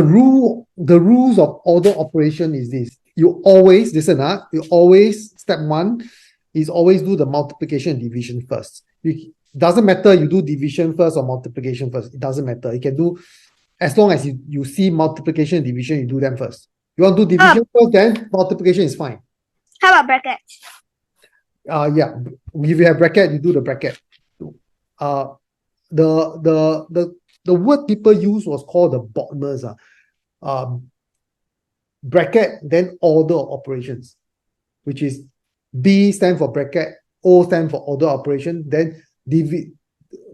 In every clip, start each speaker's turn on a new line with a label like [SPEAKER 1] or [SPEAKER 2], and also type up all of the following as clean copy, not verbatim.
[SPEAKER 1] the rules of order operation is this. You always, listen, you always, step one is always do the multiplication and division first. It doesn't matter you do division first or multiplication first. It doesn't matter. You can do, as long as you see multiplication and division, you do them first. You want to do division first, then multiplication is fine.
[SPEAKER 2] How about brackets?
[SPEAKER 1] Yeah. If you have bracket, you do the bracket. The word people use was called the Bodmer's. Bracket, then order of operations, which is B stand for bracket, O stand for order operation, then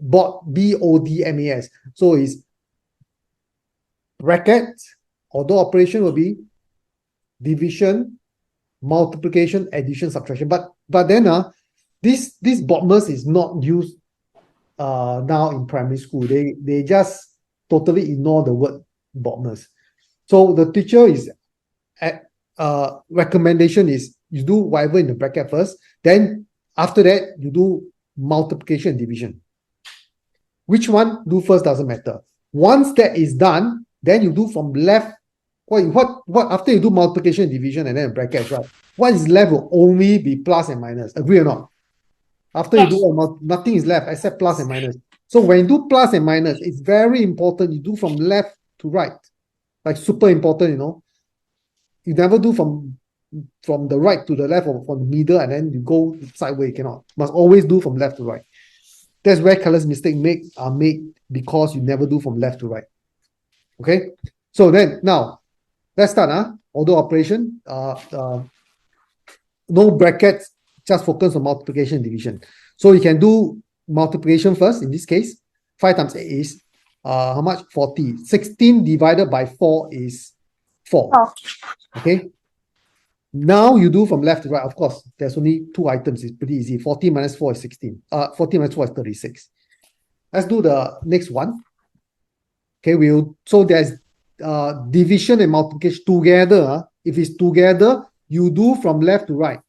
[SPEAKER 1] BODMAS. So is bracket, order operation will be division, multiplication, addition, subtraction. But then this Bodmer's is not used now in primary school. They just totally ignore the word Bodmer's. So the teacher is recommendation is you do whatever in the bracket first, then after that you do multiplication and division. Which one do first doesn't matter. Once that is done, then you do from left. What after you do multiplication and division and then brackets, right? What is left will only be plus and minus. Agree or not? After you do nothing is left except plus and minus. So when you do plus and minus, it's very important you do from left to right. Like super important, you know. You never do from the right to the left or from the middle and then you go sideways. You cannot. Must always do from left to right. That's where careless mistakes are made because you never do from left to right. Okay? So then now let's start. Order operation. No brackets, just focus on multiplication and division. So you can do multiplication first in this case. 5 times 8 is how much? 40. 16 divided by 4 is 4. Okay. Now you do from left to right. Of course, there's only 2 items. It's pretty easy. 40 minus 4 is 16. 40 minus 4 is 36. Let's do the next one. Okay, so there's division and multiplication together. If it's together, you do from left to right.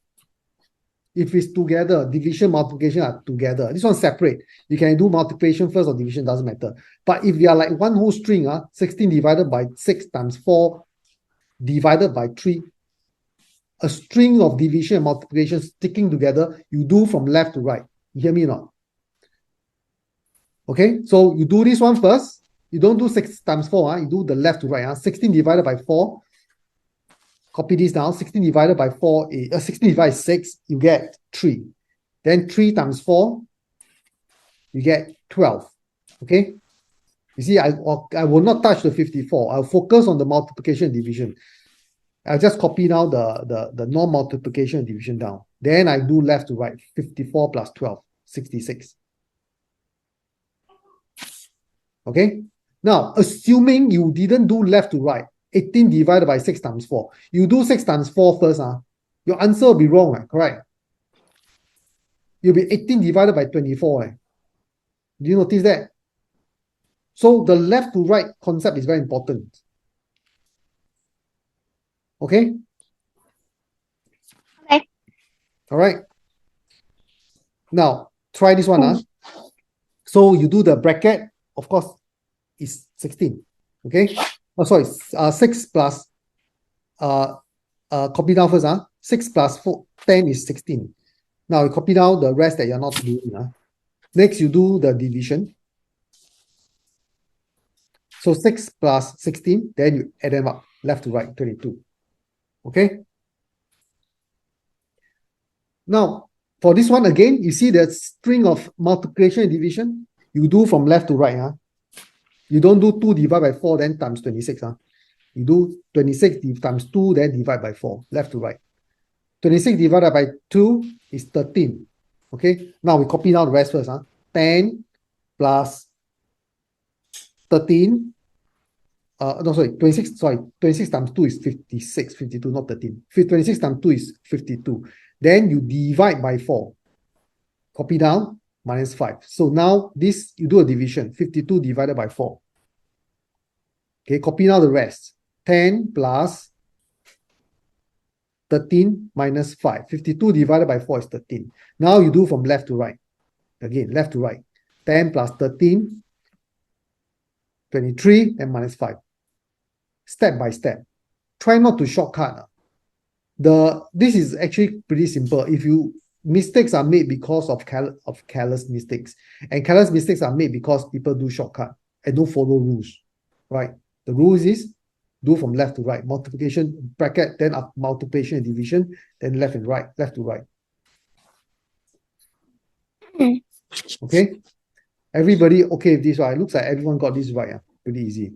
[SPEAKER 1] If it's together, division, multiplication are together. This one's separate. You can do multiplication first or division, doesn't matter. But if you are like one whole string, 16 divided by 6 times 4 divided by 3, a string of division and multiplication sticking together, you do from left to right. You hear me or not? Okay, so you do this one first. You don't do 6 times 4, you do the left to right. 16 divided by 4. Copy this down. 16 divided by 4 is 16 divided by 6, you get 3. Then 3 times 4, you get 12. Okay? You see, I will not touch the 54. I'll focus on the multiplication and division. I'll just copy now the non-multiplication and division down. Then I do left to right. 54 plus 12, 66. Okay? Now, assuming you didn't do left to right, 18 divided by 6 times 4. You do 6 times 4 first. Your answer will be wrong, correct? You'll be 18 divided by 24. Do you notice that? So the left to right concept is very important. Okay?
[SPEAKER 2] Okay.
[SPEAKER 1] All right. Now, try this one. So you do the bracket, of course, is 16. Okay? Oh, sorry, 6 plus, copy down first. 6 plus 4, 10 is 16. Now you copy down the rest that you're not doing. Next, you do the division. So 6 plus 16, then you add them up, left to right, 22. Okay? Now, for this one again, you see the string of multiplication and division, you do from left to right. You don't do 2 divided by 4, then times 26. You do 26 times 2, then divide by 4, left to right. 26 divided by 2 is 13. Okay, now we copy down the rest first. 10 plus 13. No, sorry, 26. Sorry, 26 times 2 is 56, 52, not 13. 26 times 2 is 52. Then you divide by 4. Copy down, minus 5. So now this, you do a division. 52 divided by 4. Okay, copy now the rest. 10 plus 13 minus 5. 52 divided by 4 is 13. Now you do from left to right. Again, left to right. 10 plus 13, 23, and minus 5. step by step. Try not to shortcut. This is actually pretty simple. If you mistakes are made because of careless mistakes, and careless mistakes are made because people do shortcut and don't follow rules, right? The rules is do from left to right, multiplication bracket, then multiplication and division, then left and right, left to right. Okay, everybody okay with this, right? Looks like everyone got this right. Pretty easy.